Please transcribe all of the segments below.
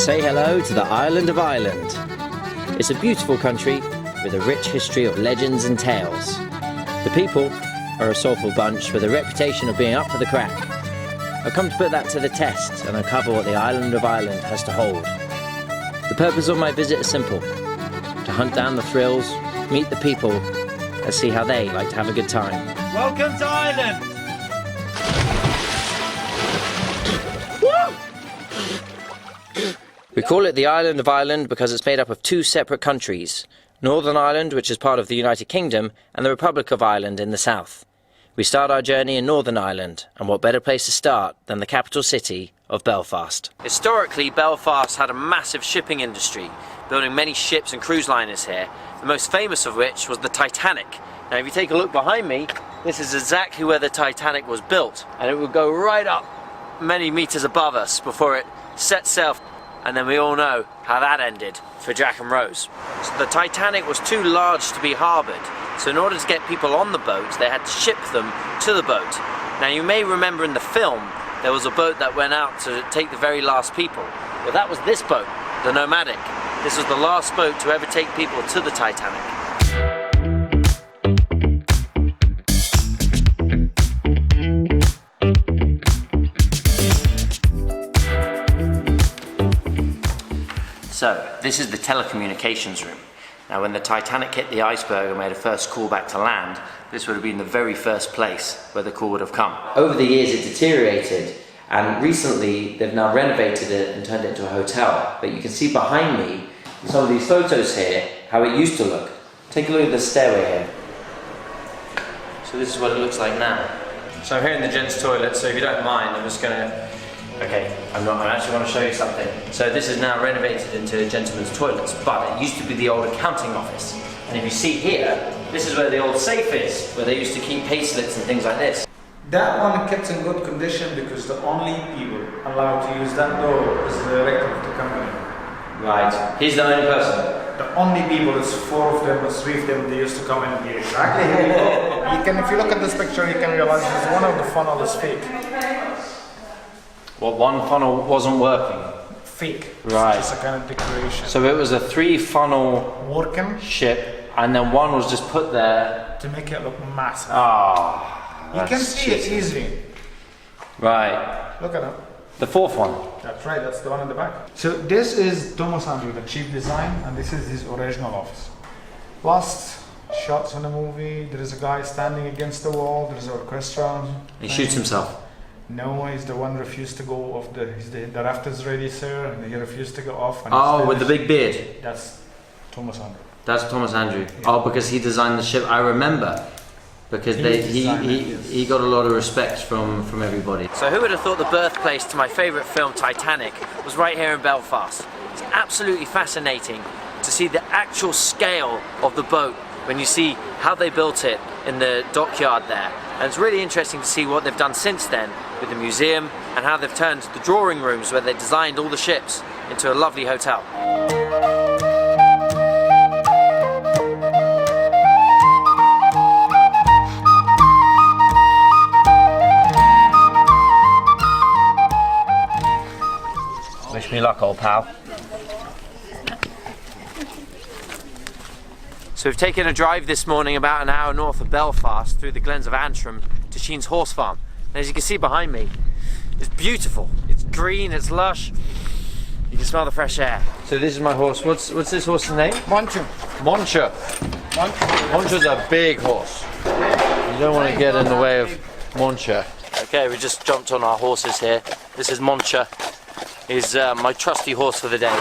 say hello to the island of Ireland. It's a beautiful country with a rich history of legends and tales. The people are a soulful bunch with a reputation of being up for the crack. I've come to put that to the test and uncover what the island of Ireland has to hold. The purpose of my visit is simple: to hunt down the thrills, meet the people, and see how they like to have a good time. Welcome to Ireland! We call it the island of Ireland because it's made up of two separate countries: Northern Ireland, which is part of the United Kingdom, and the Republic of Ireland in the south. We start our journey in Northern Ireland, and what better place to start than the capital city of Belfast. Historically, Belfast had a massive shipping industry, building many ships and cruise liners here, the most famous of which was the Titanic. Now if you take a look behind me, this is exactly where the Titanic was built, and it would go right up many meters above us before it set sail. And then we all know how that ended for Jack and Rose. So the Titanic was too large to be harboured, so in order to get people on the boat, they had to ship them to the boat. Now you may remember in the film, there was a boat that went out to take the very last people. Well, that was this boat, the Nomadic. This was the last boat to ever take people to the Titanic. So, this is the telecommunications room. Now when the Titanic hit the iceberg and made a first call back to land, this would have been the very first place where the call would have come. Over the years it deteriorated, and recently they've now renovated it and turned it into a hotel. But you can see behind me, in some of these photos here, how it used to look. Take a look at the stairway here. So this is what it looks like now. So I'm here in the gents' toilet, so if you don't mind, I'm just gonna... Okay, I actually want to show you something. So this is now renovated into gentlemen's toilets, but it used to be the old accounting office. And if you see here, this is where the old safe is, where they used to keep pay slips and things like this. That one kept in good condition because the only people allowed to use that door is the director of the company. Right, he's the only person. The only people, it's 4 of them or 3 of them, they used to come in here. Exactly here you go. You can, if you look at this picture, you can realize that one of the funnel is fake. Well, one funnel wasn't working. Fake. Right. It's just a kind of decoration. So it was a 3-funnel working ship, and then one was just put there to make it look massive. Ah, you can see it easy. Right. Look at it. The 4th one. That's right. That's the one in the back. So this is Thomas Andrew, the chief design, and this is his original office. Last shots in the movie. There is a guy standing against the wall. There is an orchestra. He shoots himself. No, he's the one refused to go off the rafters ready, sir, and he refused to go off. And oh, with the big beard? That's Thomas Andrew. That's Thomas Andrew. Yeah. Oh, because he designed the ship. I remember. Because he got a lot of respect from everybody. So who would have thought the birthplace to my favourite film, Titanic, was right here in Belfast? It's absolutely fascinating to see the actual scale of the boat when you see how they built it in the dockyard there. And it's really interesting to see what they've done since then with the museum and how they've turned the drawing rooms where they designed all the ships into a lovely hotel. Wish me luck, old pal. So we've taken a drive this morning about an hour north of Belfast through the Glens of Antrum to Sheen's horse farm. And as you can see behind me, it's beautiful. It's green, it's lush. You can smell the fresh air. So this is my horse. What's this horse's name? Moncha. Moncha. Moncha's a big horse. You don't want to get in the way of Moncha. Okay, we just jumped on our horses here. This is Moncha. He's my trusty horse for the day.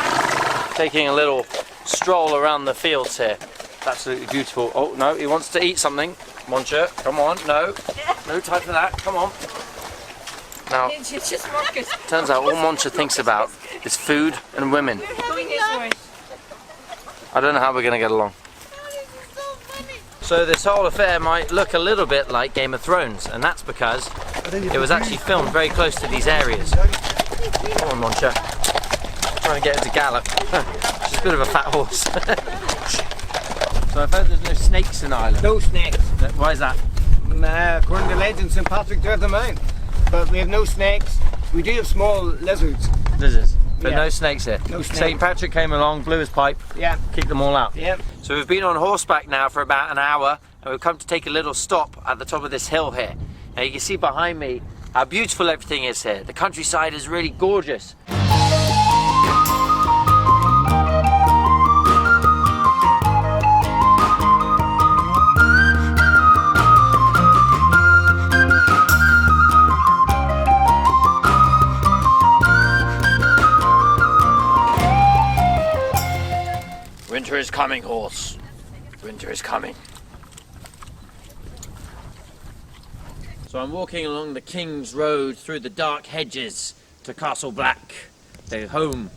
Taking a little stroll around the fields here. Absolutely beautiful. Oh no, he wants to eat something. Moncha, come on, no time for that, come on. Now, turns out all Moncha thinks about is food and women. I don't know how we're going to get along. So this whole affair might look a little bit like Game of Thrones, and that's because it was actually filmed very close to these areas. Come on, Moncha. Trying to get her to gallop. She's a bit of a fat horse. So I've heard there's no snakes in Ireland. No snakes. Why is that? According to legend, St. Patrick, they're the mine. But we have no snakes. We do have small lizards. Lizards? but Yeah. no snakes here. No snakes. St. Patrick came along, blew his pipe, Yeah. kicked them all out. Yeah. So we've been on horseback now for about an hour, and we've come to take a little stop at the top of this hill here. Now you can see behind me how beautiful everything is here. The countryside is really gorgeous. Winter is coming, horse. Winter is coming. So I'm walking along the King's Road through the Dark Hedges to Castle Black, the home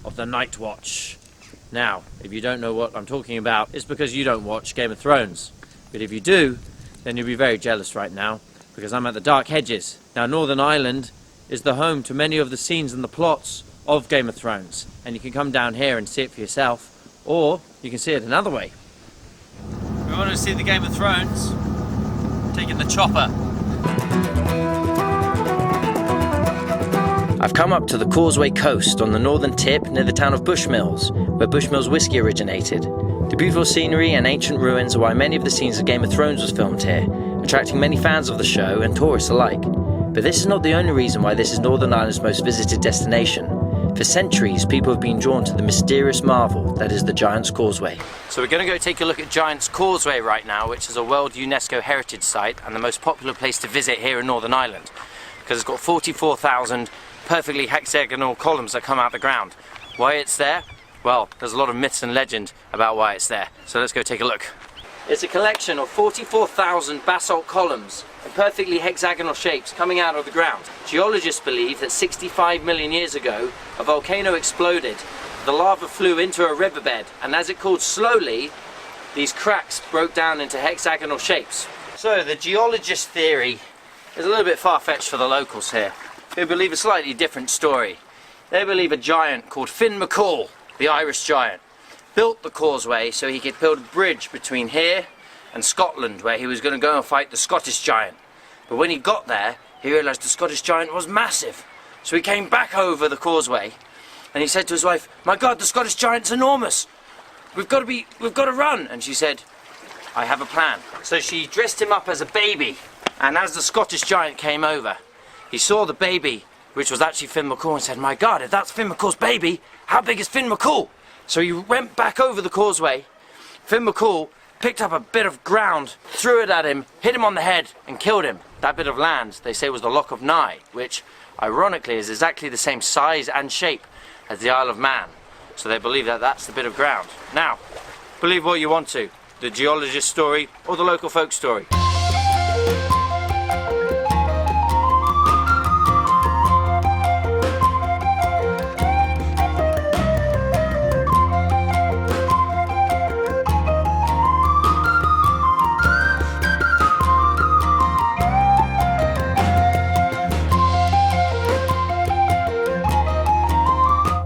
of the Night Watch. Now, if you don't know what I'm talking about, it's because you don't watch Game of Thrones. But if you do, then you'll be very jealous right now, because I'm at the Dark Hedges. Now, Northern Ireland is the home to many of the scenes and the plots of Game of Thrones, and you can come down here and see it for yourself, or you can see it another way. If you want to see the Game of Thrones, taking the chopper. I've come up to the Causeway coast on the northern tip near the town of Bushmills, where Bushmills whiskey originated. The beautiful scenery and ancient ruins are why many of the scenes of Game of Thrones was filmed here, attracting many fans of the show and tourists alike. But this is not the only reason why this is Northern Ireland's most visited destination. For centuries, people have been drawn to the mysterious marvel that is the Giants Causeway. So we're going to go take a look at Giants Causeway right now, which is a World UNESCO Heritage Site and the most popular place to visit here in Northern Ireland, because it's got 44,000 perfectly hexagonal columns that come out the ground. Why it's there? Well, there's a lot of myths and legend about why it's there. So let's go take a look. It's a collection of 44,000 basalt columns in perfectly hexagonal shapes coming out of the ground. Geologists believe that 65 million years ago, a volcano exploded, the lava flew into a riverbed, and as it cooled slowly, these cracks broke down into hexagonal shapes. So the geologist theory is a little bit far-fetched for the locals here, who believe a slightly different story. They believe a giant called Finn McCool, the Irish giant, built the causeway so he could build a bridge between here and Scotland, where he was going to go and fight the Scottish giant. But when he got there, he realised the Scottish giant was massive. So he came back over the causeway and he said to his wife, "My God, the Scottish giant's enormous. We've got to run." And she said, "I have a plan." So she dressed him up as a baby, and as the Scottish giant came over, he saw the baby, which was actually Finn McCool, and said, "My God, if that's Finn McCool's baby, how big is Finn McCool?" So he went back over the causeway. Finn McCool picked up a bit of ground, threw it at him, hit him on the head, and killed him. That bit of land, they say, was the Loch of Nye, which, ironically, is exactly the same size and shape as the Isle of Man. So they believe that that's the bit of ground. Now, believe what you want to, the geologist story or the local folk story.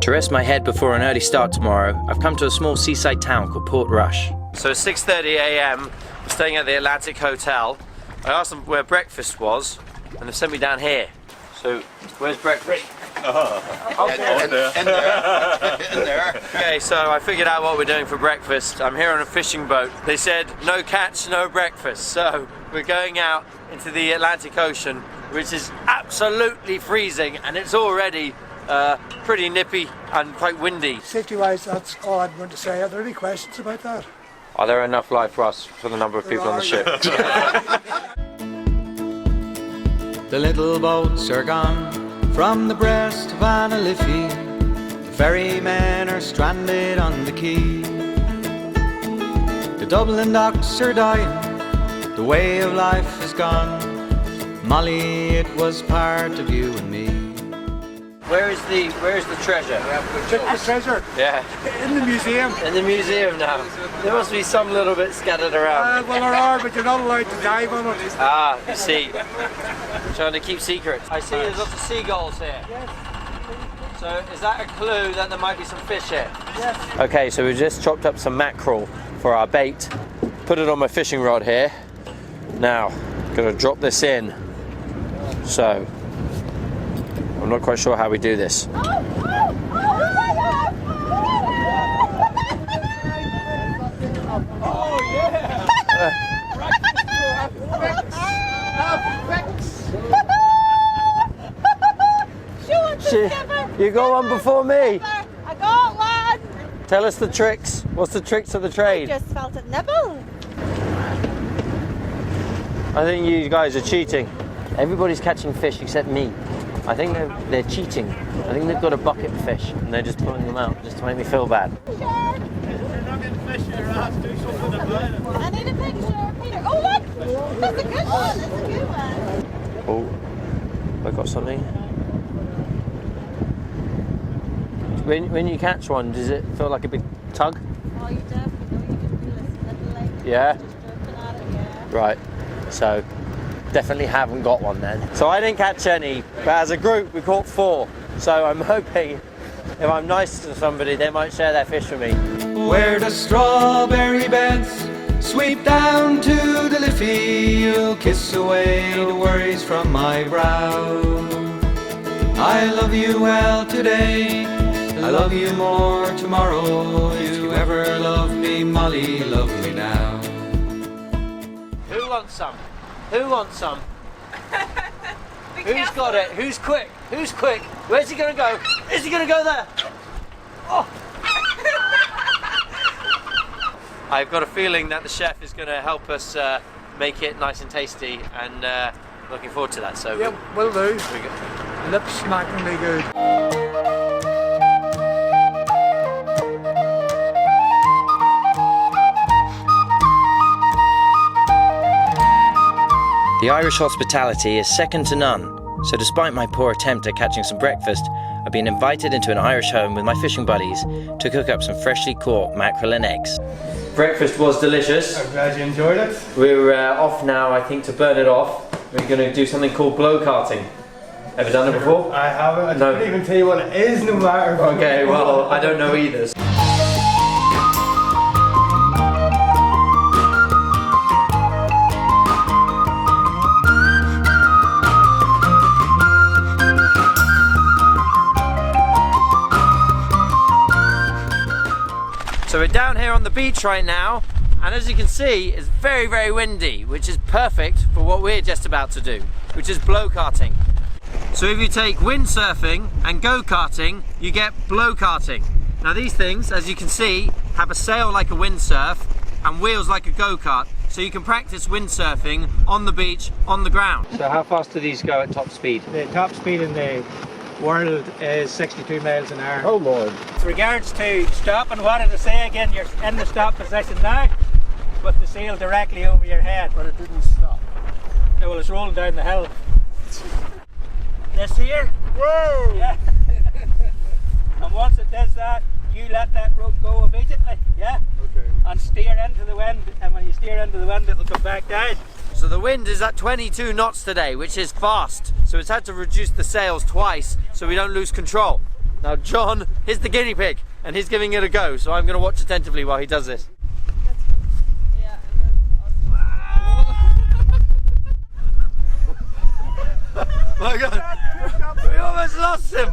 To rest my head before an early start tomorrow, I've come to a small seaside town called Portrush. So it's 6:30 a.m, I'm staying at the Atlantic Hotel. I asked them where breakfast was, and they've sent me down here. So, where's breakfast? In there. Okay, so I figured out what we're doing for breakfast. I'm here on a fishing boat. They said, no catch, no breakfast. So, we're going out into the Atlantic Ocean, which is absolutely freezing, and it's already pretty nippy and quite windy. Safety-wise, that's all I'm going to say. Are there any questions about that? Are there enough life for us for the number of people on the ship? The little boats are gone from the breast of Liffey. The ferrymen are stranded on the quay. The Dublin docks are dying, the way of life is gone. Molly, it was part of you and me. Where's the treasure? The treasure Yeah, in the museum. in the museum now. There must be some little bit scattered around. Well, there are, but you're not allowed to dive on it. Ah, you see. Trying to keep secrets. I see there's lots of seagulls here. So is that a clue that there might be some fish here? Yes. Okay, so we've just chopped up some mackerel for our bait. Put it on my fishing rod here. Now, gonna drop this in. So, I'm not quite sure how we do this. You got one before me. I got one. Tell us the tricks. What's the tricks of the trade? Just felt it nibble. I think you guys are cheating. Everybody's catching fish except me. I think they're cheating. I think they've got a bucket of fish and they're just pulling them out just to make me feel bad. I need a picture, Peter. Oh look! That's a good one. That's a good one. Oh, I got something. When you catch one, does it feel like a big tug? Oh, you definitely know you can feel this little like Yeah. just jerking at it, yeah. Right. So definitely haven't got one then. So I didn't catch any, but as a group we caught 4. So I'm hoping if I'm nice to somebody, they might share their fish with me. Where the strawberry beds sweep down to the Liffey, you'll kiss away the worries from my brow. I love you well today, I love you more tomorrow. If you ever love me, Molly, love me now. Who wants some? Who wants some? Who's got it? Who's quick? Who's quick? Where's he gonna go? Is he gonna go there? Oh! I've got a feeling that the chef is gonna help us make it nice and tasty, and looking forward to that. So Yep, will do. we go. Lip smackingly good. The Irish hospitality is second to none, so despite my poor attempt at catching some breakfast, I've been invited into an Irish home with my fishing buddies to cook up some freshly caught mackerel and eggs. Breakfast was delicious. I'm glad you enjoyed it. We're off now, I think, to burn it off. We're going to do something called blow karting. Ever done it before? I haven't. I No. couldn't even tell you what it is, no matter. Okay, well, I don't know either. So we're down here on the beach right now, and as you can see, it's very, very windy, which is perfect for what we're just about to do, which is blow karting. So if you take windsurfing and go-karting, you get blow karting. Now these things, as you can see, have a sail like a windsurf and wheels like a go-kart, so you can practice windsurfing on the beach, on the ground. So how fast do these go at top speed? The top speed in the world is 62 miles an hour. Oh Lord. With regards to stopping, what did I say again? You're in the stop position now, with the sail directly over your head. But it didn't stop. No, well, it's rolling down the hill. This here? Whoa! Yeah. And once it does that, you let that rope go immediately, yeah? Okay. And steer into the wind, and when you steer into the wind, it'll come back down. So the wind is at 22 knots today, which is fast. So it's had to reduce the sails twice so we don't lose control. Now John is the guinea pig and he's giving it a go. So I'm going to watch attentively while he does this. Yeah, and then My God, we almost lost him.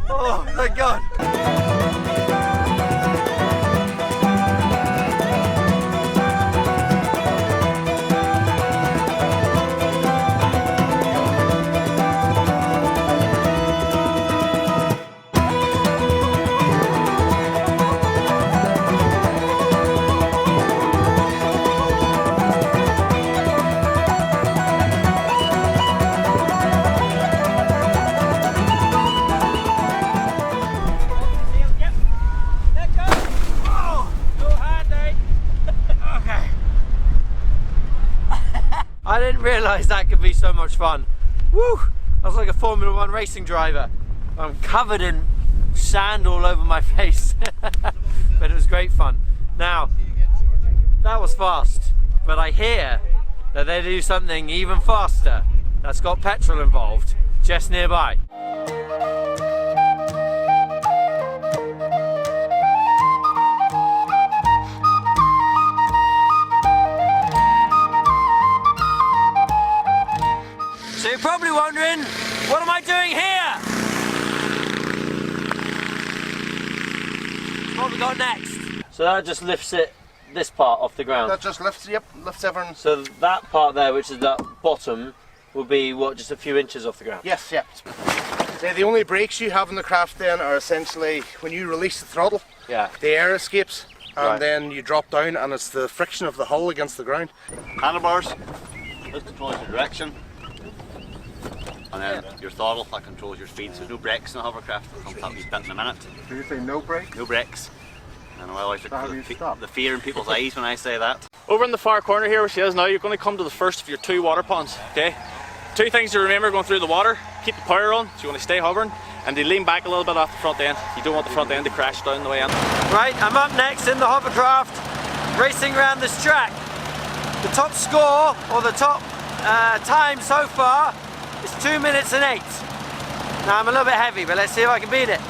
Oh, thank God. I didn't realise that could be so much fun. Woo! I was like a Formula 1 racing driver. I'm covered in sand all over my face. But it was great fun. Now, that was fast. But I hear that they do something even faster that's got petrol involved just nearby. So you're probably wondering, what am I doing here? what we got next? So that just lifts it, this part off the ground? That just lifts, yep, lifts everything. So that part there, which is that bottom, will be, what, just a few inches off the ground? Yes, yep. So the only brakes you have in the craft then are essentially when you release the throttle, Yeah. the air escapes, and Right. then you drop down, and it's the friction of the hull against the ground. Handlebars, this controls your direction, and then your throttle, that controls your speed. So no brakes in the hovercraft, we'll come to that wee bit in a minute. Did you say no brake? No brakes. And I always look How for do you stop? the fear in people's eyes when I say that. Over in the far corner here where she is now, you're going to come to the first of your 2 water ponds, okay? 2 things to remember going through the water: keep the power on, so you want to stay hovering, and to lean back a little bit off the front end. You don't want the front end to crash down the way in. Right, I'm up next in the hovercraft, racing around this track. The top score, or the top time so far, is 2 minutes and 8. Now I'm a little bit heavy, but let's see if I can beat it.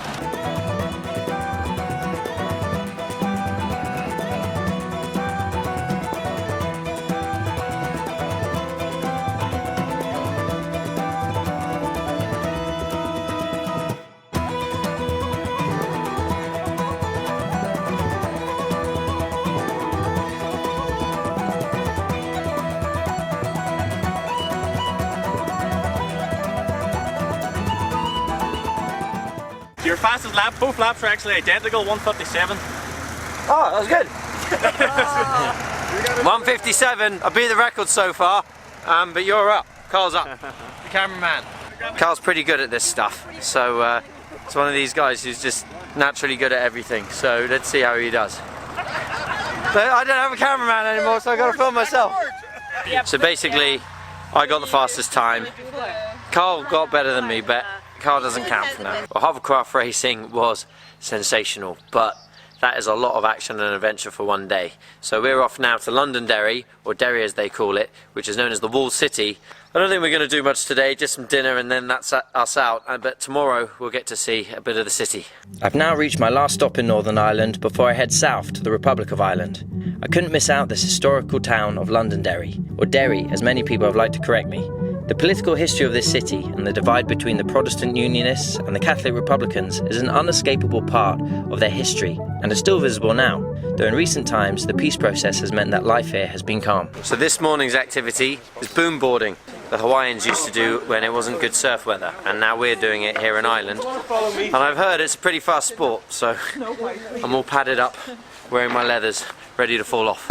Your fastest lap, both laps are actually identical, 1:57. Oh, that was good. 1:57, I beat the record so far, but you're up. Carl's up. The cameraman. Carl's pretty good at this stuff, so it's one of these guys who's just naturally good at everything, so let's see how he does. But I don't have a cameraman anymore, so I've got to film myself. So basically, I got the fastest time. Carl got better than me, but Carl doesn't count for now. Well, hovercraft racing was sensational, but that is a lot of action and adventure for one day. So we're off now to Londonderry, or Derry as they call it, which is known as the Walled City. I don't think we're going to do much today, just some dinner and then that's us out, but tomorrow we'll get to see a bit of the city. I've now reached my last stop in Northern Ireland before I head south to the Republic of Ireland. I couldn't miss out this historical town of Londonderry, or Derry as many people have liked to correct me. The political history of this city and the divide between the Protestant Unionists and the Catholic Republicans is an unescapable part of their history and is still visible now, though in recent times the peace process has meant that life here has been calm. So this morning's activity is boom boarding. The Hawaiians used to do when it wasn't good surf weather, and now we're doing it here in Ireland. And I've heard it's a pretty fast sport, so I'm all padded up, wearing my leathers, ready to fall off.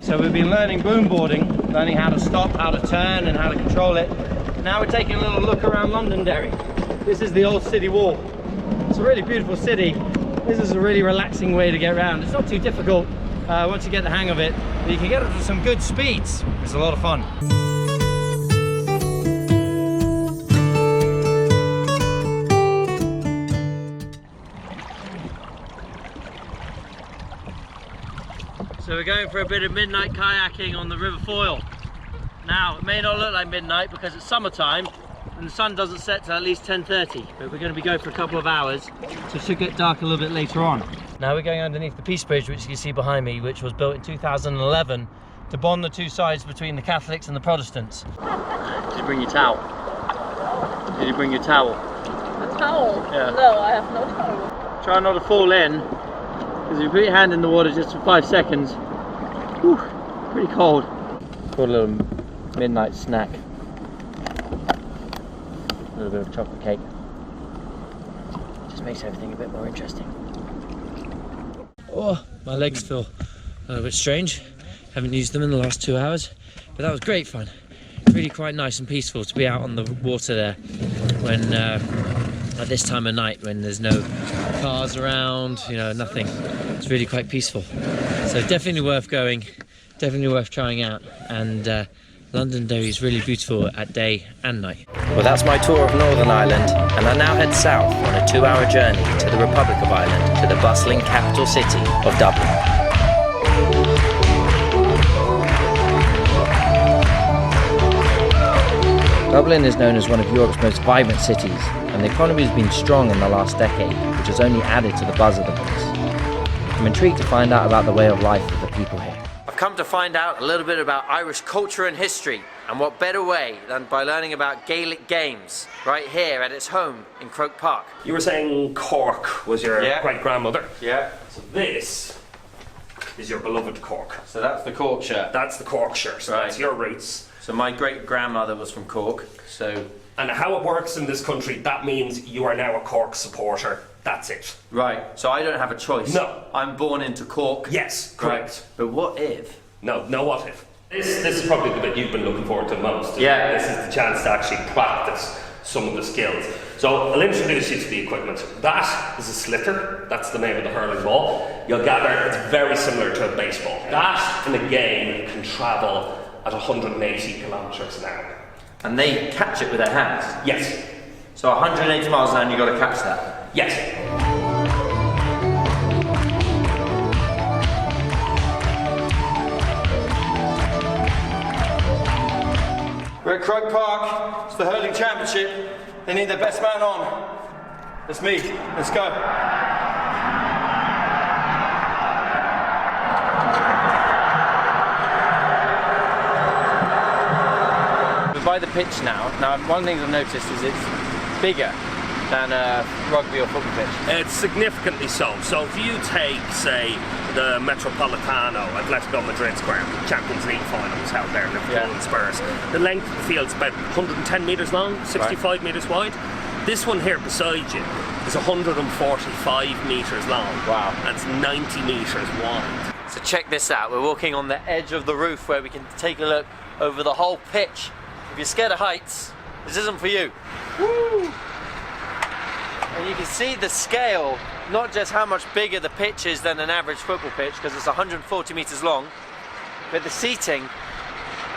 So we've been learning boom boarding, learning how to stop, how to turn and how to control it. Now we're taking a little look around Londonderry. This is the old city wall. It's a really beautiful city. This is a really relaxing way to get around. It's not too difficult once you get the hang of it, but you can get up to some good speeds. It's a lot of fun. So we're going for a bit of midnight kayaking on the River Foyle. Now, it may not look like midnight because it's summertime and the sun doesn't set till at least 10:30, but we're going to be going for a couple of hours, so it should get dark a little bit later on. Now we're going underneath the Peace Bridge, which you can see behind me, which was built in 2011 to bond the two sides between the Catholics and the Protestants. Did you bring your towel? Did you bring your towel? A towel? Yeah. No, I have no towel. Try not to fall in, because if you put your hand in the water just for 5 seconds, whew, pretty cold. Got a little midnight snack. A little bit of chocolate cake. Just makes everything a bit more interesting. Oh, my legs feel a little bit strange. Haven't used them in the last 2 hours, but that was great fun. Really quite nice and peaceful to be out on the water there when at this time of night when there's no cars around, you know, nothing. It's really quite peaceful. So definitely worth going, definitely worth trying out. And Londonderry is really beautiful at day and night. Well, that's my tour of Northern Ireland, and I now head south on a 2-hour journey to the Republic of Ireland, to the bustling capital city of Dublin. Dublin is known as one of Europe's most vibrant cities, and the economy has been strong in the last decade, which has only added to the buzz of the place. I'm intrigued to find out about the way of life of the people here. I've come to find out a little bit about Irish culture and history, and what better way than by learning about Gaelic games right here at its home in Croke Park. You were saying Cork was your great-grandmother? Yeah. So this is your beloved Cork. So that's the Cork shirt. That's the Cork shirt, so that's your roots. So my great-grandmother was from Cork, so... And how it works in this country, that means you are now a Cork supporter. That's it. Right, so I don't have a choice. No. I'm born into Cork. Yes, correct. Right. But what if? No what if. This is probably the bit you've been looking forward to the most. Yeah. This is the chance to actually practice some of the skills. So I'll introduce you to the equipment. That is a sliotar. That's the name of the hurling ball. You'll gather it's very similar to a baseball. That in a game can travel at 180 kilometres an hour. And they catch it with their hands? Yes. So 180 miles an hour and you've got to catch that? Yes. We're at Croke Park. It's the hurling championship. They need their best man on. That's me. Let's go. We're by the pitch now. Now, one thing I've noticed is it's bigger than a rugby or football pitch. It's significantly so. So if you take, say, the Metropolitano Atletico Madrid's ground, Champions League final was held there, Liverpool and Spurs. The length of the field's about 110 metres long, 65 metres wide. This one here beside you is 145 metres long. Wow. And it's 90 metres wide. So check this out. We're walking on the edge of the roof where we can take a look over the whole pitch. If you're scared of heights, this isn't for you. Woo! And you can see the scale, not just how much bigger the pitch is than an average football pitch, because it's 140 metres long, but the seating,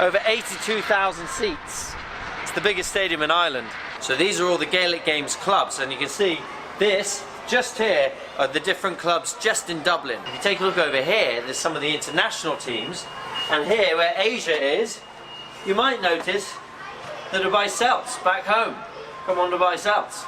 over 82,000 seats. It's the biggest stadium in Ireland. So these are all the Gaelic Games clubs, and you can see this, just here, are the different clubs just in Dublin. If you take a look over here, there's some of the international teams, and here, where Asia is, you might notice the Dubai Celts back home. Come on, Dubai Celts.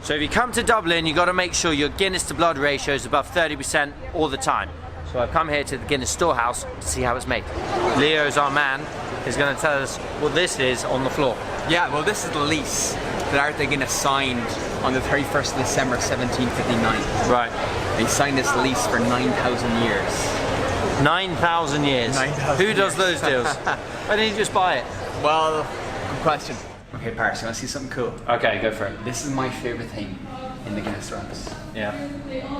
So if you come to Dublin, you've got to make sure your Guinness to blood ratio is above 30% all the time. So I've come here to the Guinness Storehouse to see how it's made. Leo's our man, is going to tell us what this is on the floor. Yeah, well, this is the lease that Arthur Guinness signed on the 31st of December 1759. Right. He signed this lease for 9,000 years. 9,000 years? 9,000 Who does those deals? Why didn't you just buy it? Well, good question. Okay, Paris, you want to see something cool? Okay, go for it. This is my favourite thing in the Guinness Storehouse. Yeah.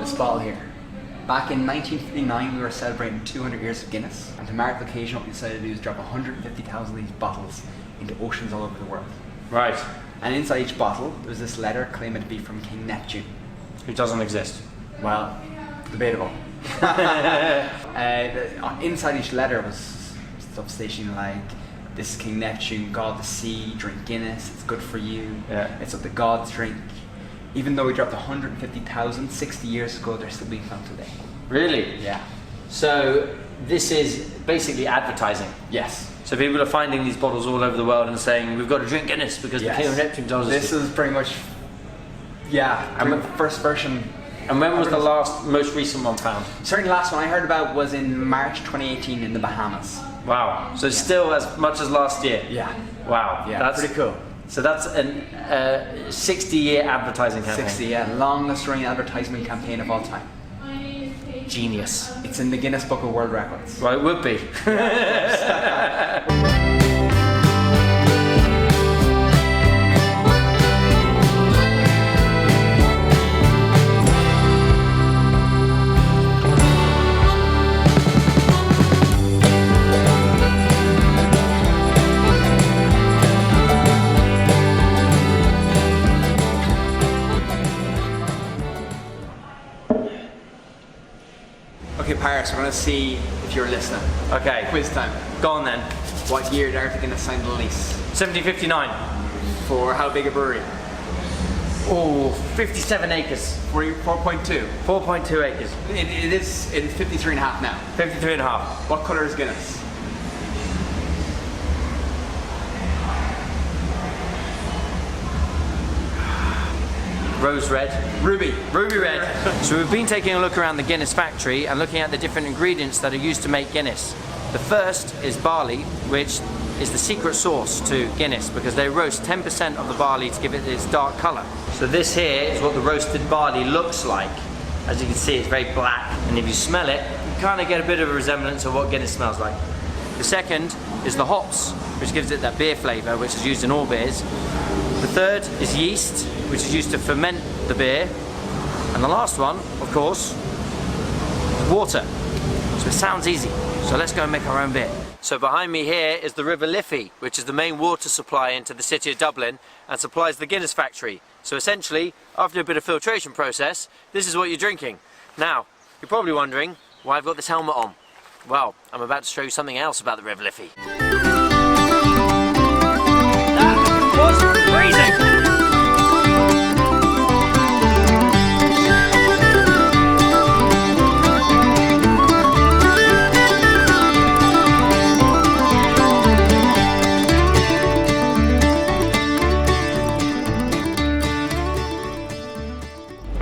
This bottle here. Back in 1959, we were celebrating 200 years of Guinness, and to mark the occasion, what we decided to do is drop 150,000 of these bottles into oceans all over the world. Right. And inside each bottle, there was this letter claiming to be from King Neptune. Who doesn't exist. Well, debatable. Inside each letter was stuff stating like, this is King Neptune, God of the sea, drink Guinness, it's good for you, it's what the gods drink. Even though we dropped 150,000 60 years ago, they're still being found today. Really? Yeah. So this is basically advertising? Yes. So people are finding these bottles all over the world and saying, we've got to drink Guinness because the King of Neptune tells us. This is pretty much, the first version. And when was the most recent one found? Certainly the last one I heard about was in March 2018 in the Bahamas. Wow. So it's still as much as last year? Yeah. Wow. Yeah, that's pretty cool. So that's a 60-year advertising campaign. 60, yeah. Longest running advertisement campaign of all time. Genius. It's in the Guinness Book of World Records. Well, it would be. Okay, Paris, we're gonna see if you're listening. Okay. Quiz time. Go on then. What year did Arctic Guinness sign the lease? 1759. For how big a brewery? Oh, 57 acres. 4.2. 4.2 acres. It is in 53.5 now. 53.5. What colour is Guinness? Rose red. Ruby. Ruby red. So we've been taking a look around the Guinness factory and looking at the different ingredients that are used to make Guinness. The first is barley, which is the secret sauce to Guinness because they roast 10% of the barley to give it its dark colour. So this here is what the roasted barley looks like. As you can see, it's very black, and if you smell it, you kind of get a bit of a resemblance of what Guinness smells like. The second is the hops, which gives it that beer flavour, which is used in all beers. The third is yeast, which is used to ferment the beer. And the last one, of course, is water. So it sounds easy. So let's go and make our own beer. So behind me here is the River Liffey, which is the main water supply into the city of Dublin and supplies the Guinness factory. So essentially, after a bit of filtration process, this is what you're drinking. Now, you're probably wondering why I've got this helmet on. Well, I'm about to show you something else about the River Liffey. That was freezing!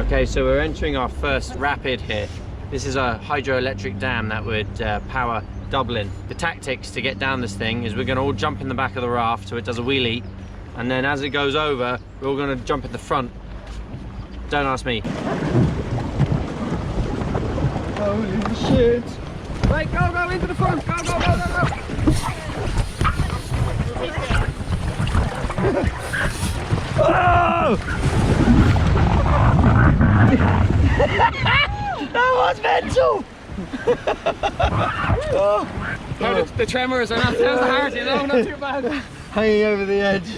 Okay, so we're entering our first rapid here. This is a hydroelectric dam that would power Dublin. The tactics to get down this thing is we're going to all jump in the back of the raft so it does a wheelie, and then as it goes over, we're all going to jump in the front. Don't ask me. Holy shit! Right, go into the front! Go! Oh! That was mental! Oh. The tremors are not as hard, you know, not too bad. Hanging over the edge.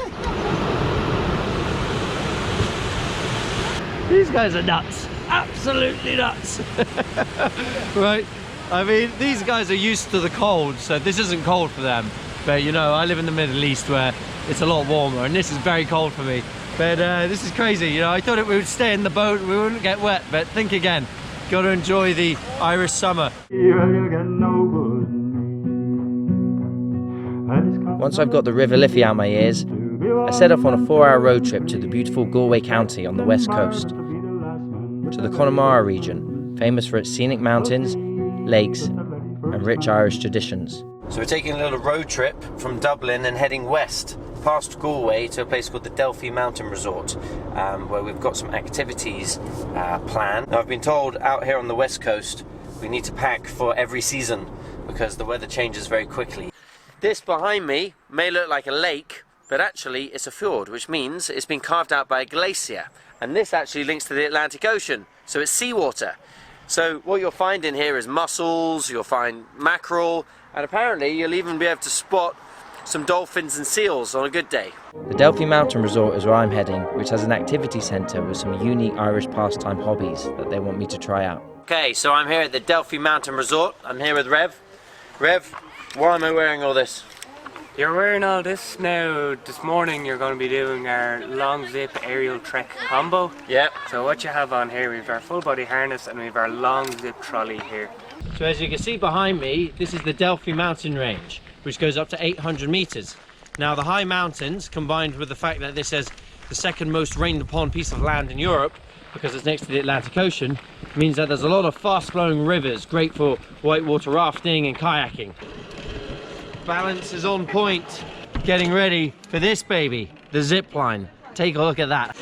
These guys are nuts. Absolutely nuts. Right, I mean, these guys are used to the cold, so this isn't cold for them. But you know, I live in the Middle East where it's a lot warmer, and this is very cold for me. But this is crazy, you know, I thought we would stay in the boat, we wouldn't get wet, but think again. Got to enjoy the Irish summer. Once I've got the River Liffey out my ears, I set off on a 4-hour road trip to the beautiful Galway county on the west coast, to the Connemara region, famous for its scenic mountains, lakes, and rich Irish traditions. So we're taking a little road trip from Dublin and heading west, past Galway to a place called the Liffey Mountain Resort, where we've got some activities planned. Now I've been told out here on the west coast we need to pack for every season because the weather changes very quickly. This behind me may look like a lake, but actually it's a fjord, which means it's been carved out by a glacier. And this actually links to the Atlantic Ocean, so it's seawater. So what you'll find in here is mussels, you'll find mackerel, and apparently you'll even be able to spot some dolphins and seals on a good day. The Liffey Mountain Resort is where I'm heading, which has an activity centre with some unique Irish pastime hobbies that they want me to try out. Okay, so I'm here at the Liffey Mountain Resort. I'm here with Rev. Rev, why am I wearing all this? You're wearing all this now. This morning you're going to be doing our long zip aerial trek combo. Yep. So what you have on here, we've our full body harness and we've our long zip trolley here. So as you can see behind me, this is the Liffey mountain range, which goes up to 800 meters. Now the high mountains, combined with the fact that this is the second most rained upon piece of land in Europe, because it's next to the Atlantic Ocean, means that there's a lot of fast flowing rivers, great for whitewater rafting and kayaking. Balance is on point. Getting ready for this baby, the zip line. Take a look at that.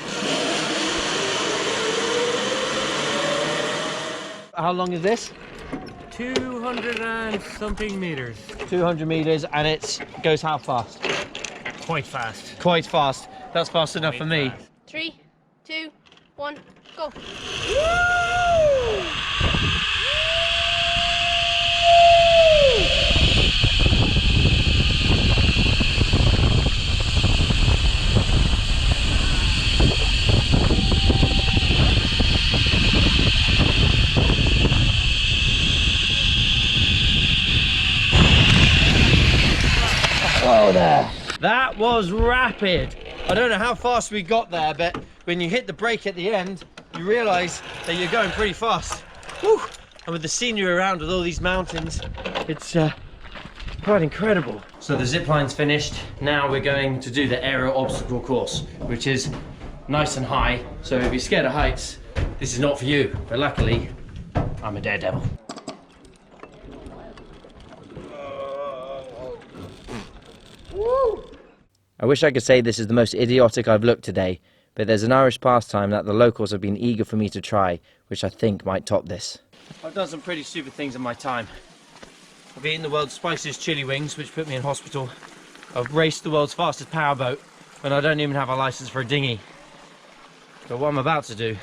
How long is this? 200 and something meters. 200 meters, and it goes how fast? Quite fast. Quite fast. That's fast enough for me. 3, 2, 1, go. there. That was rapid. I don't know how fast we got there, but when you hit the brake at the end, you realise that you're going pretty fast. Whew. And with the scenery around with all these mountains, it's quite incredible. So the zip line's finished. Now we're going to do the aerial obstacle course, which is nice and high. So if you're scared of heights, this is not for you. But luckily, I'm a daredevil. I wish I could say this is the most idiotic I've looked today, but there's an Irish pastime that the locals have been eager for me to try, which I think might top this. I've done some pretty stupid things in my time. I've eaten the world's spiciest chili wings, which put me in hospital. I've raced the world's fastest powerboat when I don't even have a license for a dinghy. But what I'm about to do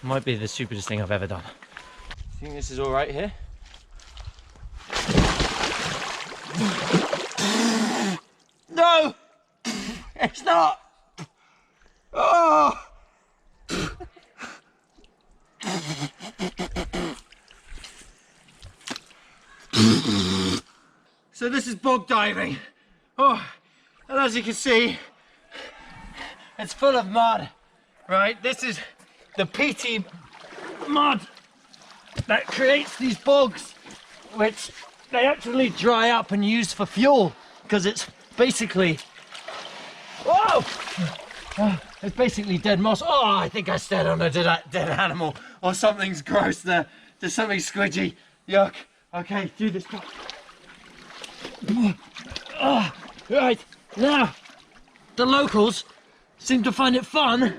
might be the stupidest thing I've ever done. I think this is all right here. No! It's not! Oh! So this is bog diving. Oh, and as you can see, it's full of mud, right? This is the peaty mud that creates these bogs, which they actually dry up and use for fuel, because it's basically, whoa! It's basically dead moss. Oh, I think I stepped on a dead animal, or something's gross there. There's something squidgy. Yuck. Okay, do this. Oh, right, now, the locals seem to find it fun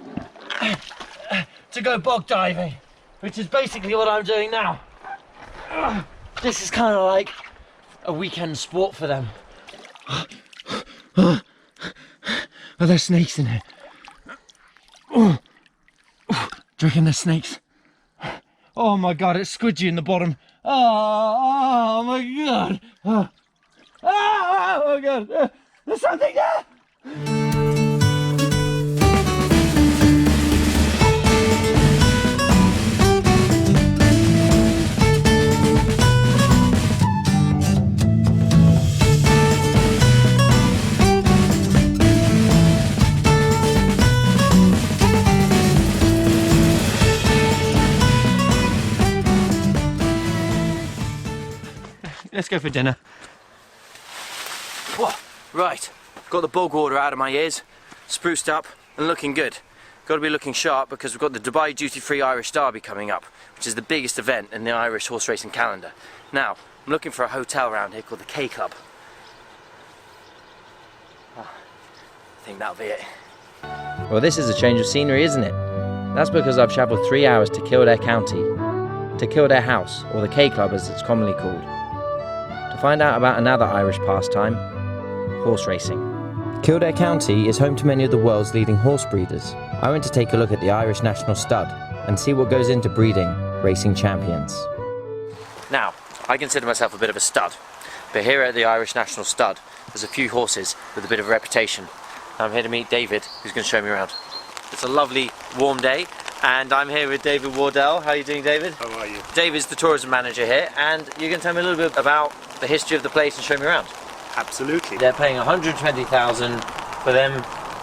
to go bog diving, which is basically what I'm doing now. This is kind of like a weekend sport for them. Are there snakes in here? Oh, do you reckon there's snakes? Oh my god, it's squidgy in the bottom. Oh my god. Oh my god. There's something there. Let's go for dinner. Whoa, right, got the bog water out of my ears, spruced up and looking good. Got to be looking sharp because we've got the Dubai Duty-Free Irish Derby coming up, which is the biggest event in the Irish horse racing calendar. Now, I'm looking for a hotel around here called the K Club. I think that'll be it. Well, this is a change of scenery, isn't it? That's because I've travelled 3 hours to Kildare County, to Kildare House, or the K Club as it's commonly called, to find out about another Irish pastime, horse racing. Kildare County is home to many of the world's leading horse breeders. I went to take a look at the Irish National Stud and see what goes into breeding racing champions. Now, I consider myself a bit of a stud, but here at the Irish National Stud, there's a few horses with a bit of a reputation. I'm here to meet David, who's going to show me around. It's a lovely, warm day, and I'm here with David Wardell. How are you doing, David? How are you? David's the tourism manager here, and you're going to tell me a little bit about the history of the place and show me around. Absolutely. They're paying 120,000 for them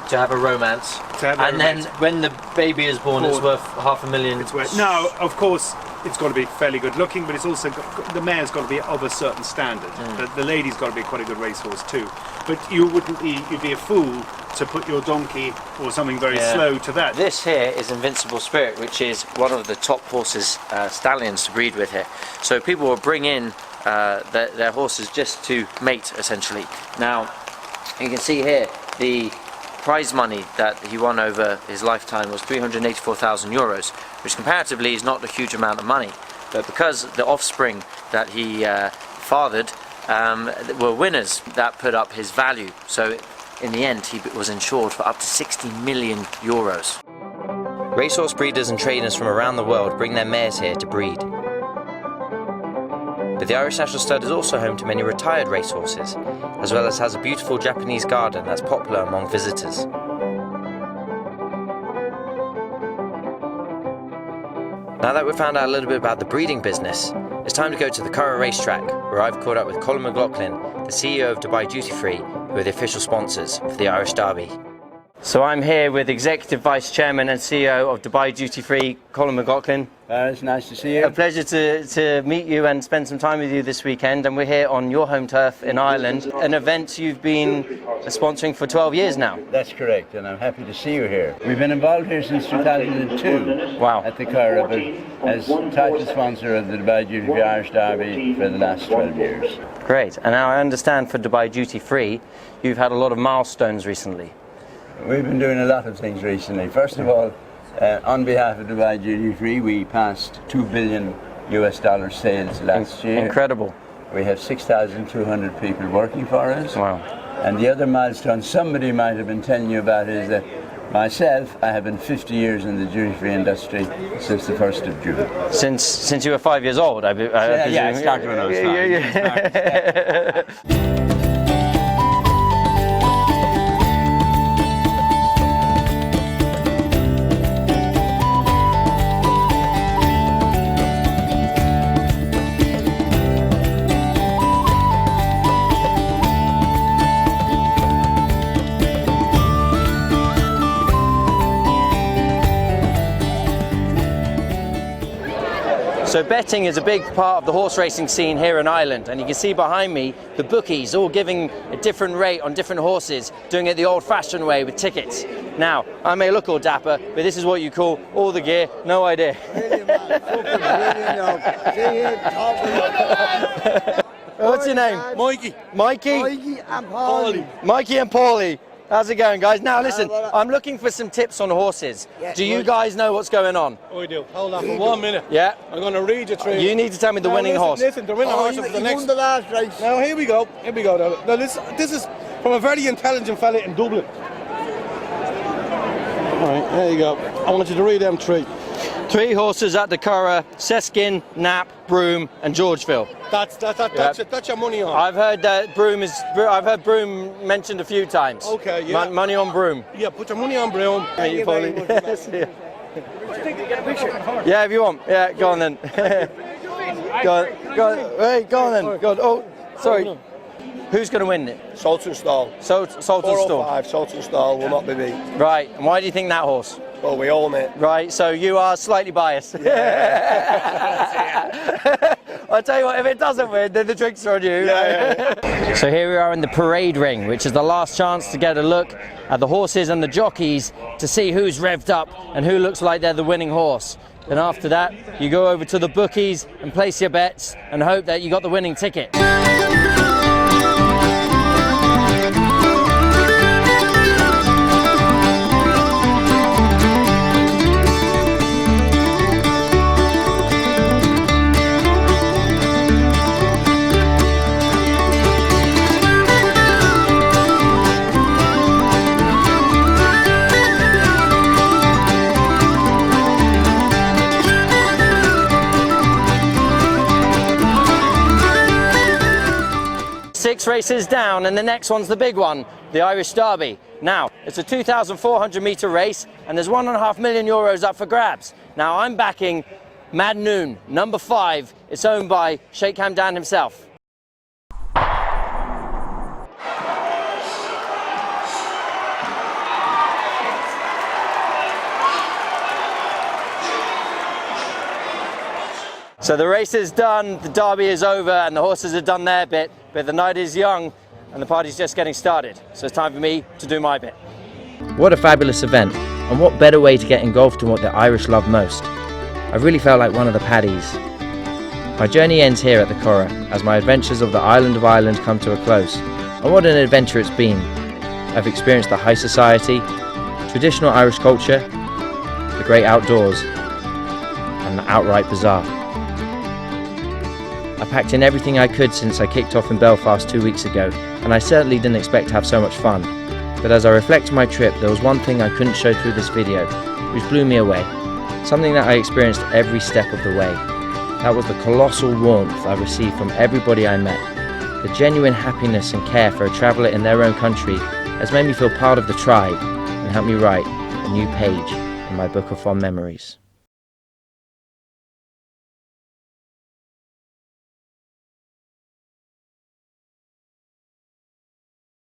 to have a romance, and then when the baby is born, it's worth $500,000. It's worth, now, of course, it's got to be fairly good looking, but it's also got, the mare's got to be of a certain standard. The lady's got to be quite a good racehorse too. But you'd be a fool to put your donkey or something very slow to that. This here is Invincible Spirit, which is one of the top horses, stallions to breed with here. So people will bring in their horses just to mate, essentially. Now, you can see here the prize money that he won over his lifetime was €384,000, which comparatively is not a huge amount of money. But because the offspring that he fathered were winners, that put up his value. So in the end, he was insured for up to €60 million. Racehorse breeders and trainers from around the world bring their mares here to breed. But the Irish National Stud is also home to many retired racehorses, as well as has a beautiful Japanese garden that's popular among visitors. Now that we've found out a little bit about the breeding business, It's time to go to the Curragh racetrack, where I've caught up with Colin McLaughlin, the CEO of Dubai Duty Free, who are the official sponsors for the Irish Derby. So I'm here with Executive Vice Chairman and CEO of Dubai Duty Free, Colin McLaughlin. It's nice to see you. A pleasure to meet you and spend some time with you this weekend. And we're here on your home turf in Ireland, an event you've been sponsoring for 12 years now. That's correct, and I'm happy to see you here. We've been involved here since 2002. Wow. At the Curragh, but as title sponsor of the Dubai Duty Free Irish Derby for the last 12 years. Great. And now I understand for Dubai Duty Free, you've had a lot of milestones recently. We've been doing a lot of things recently. First of all, on behalf of Dubai Duty Free, we passed $2 billion sales last year. Incredible. We have 6,200 people working for us. Wow. And the other milestone somebody might have been telling you about is that myself, I have been 50 years in the duty-free industry since the 1st of June. Since you were 5 years old, I presume. Yeah, it started when I was 5. So betting is a big part of the horse racing scene here in Ireland, and you can see behind me the bookies all giving a different rate on different horses, doing it the old-fashioned way with tickets. Now, I may look all dapper, but this is what you call all the gear, no idea. What's your name? Mikey. Mikey? Mikey and Paulie. Mikey and Paulie. How's it going, guys? Now listen, I'm looking for some tips on horses. Yeah. Do you guys know what's going on? I do. Hold on for 1 minute. Yeah. I'm going to read you through. You need to tell me the winning horse. Listen, the winning horse of the next. Won the last race. Now here we go. Here we go. Now this is from a very intelligent fella in Dublin. All right, there you go. I want you to read them three. 3 horses at the Curragh: Seskin, Knapp, Broome, and Georgeville. That's your money on. I've heard that I've heard Broome mentioned a few times. Okay, yeah. Money on Broome. Yeah, put your money on Broome. Thank you, Paulie. Yeah, if you want. Yeah, go on then. Go on. Hey, go on then. Go on. Oh, sorry. Who's going to win it? Saltonstall. Saltonstall. Saltonstall will not be beat. Right. And why do you think that horse? Well, we own it. Right, so you are slightly biased. Yeah. I'll tell you what, if it doesn't win, then the drinks are on you. Yeah. So here we are in the parade ring, which is the last chance to get a look at the horses and the jockeys to see who's revved up and who looks like they're the winning horse. Then after that, you go over to the bookies and place your bets and hope that you got the winning ticket. 6 races down, and the next one's the big one, the Irish Derby. Now, it's a 2,400 metre race, and there's €1.5 million up for grabs. Now, I'm backing Mad Noon, number 5. It's owned by Sheikh Hamdan himself. So the race is done, the derby is over, and the horses have done their bit, but the night is young and the party's just getting started. So it's time for me to do my bit. What a fabulous event, and what better way to get engulfed in what the Irish love most. I really felt like one of the paddies. My journey ends here at the Curragh, as my adventures of the island of Ireland come to a close. And what an adventure it's been. I've experienced the high society, traditional Irish culture, the great outdoors, and the outright bizarre. I packed in everything I could since I kicked off in Belfast 2 weeks ago, and I certainly didn't expect to have so much fun. But as I reflect on my trip, there was one thing I couldn't show through this video, which blew me away. Something that I experienced every step of the way. That was the colossal warmth I received from everybody I met. The genuine happiness and care for a traveller in their own country has made me feel part of the tribe and helped me write a new page in my book of fond memories.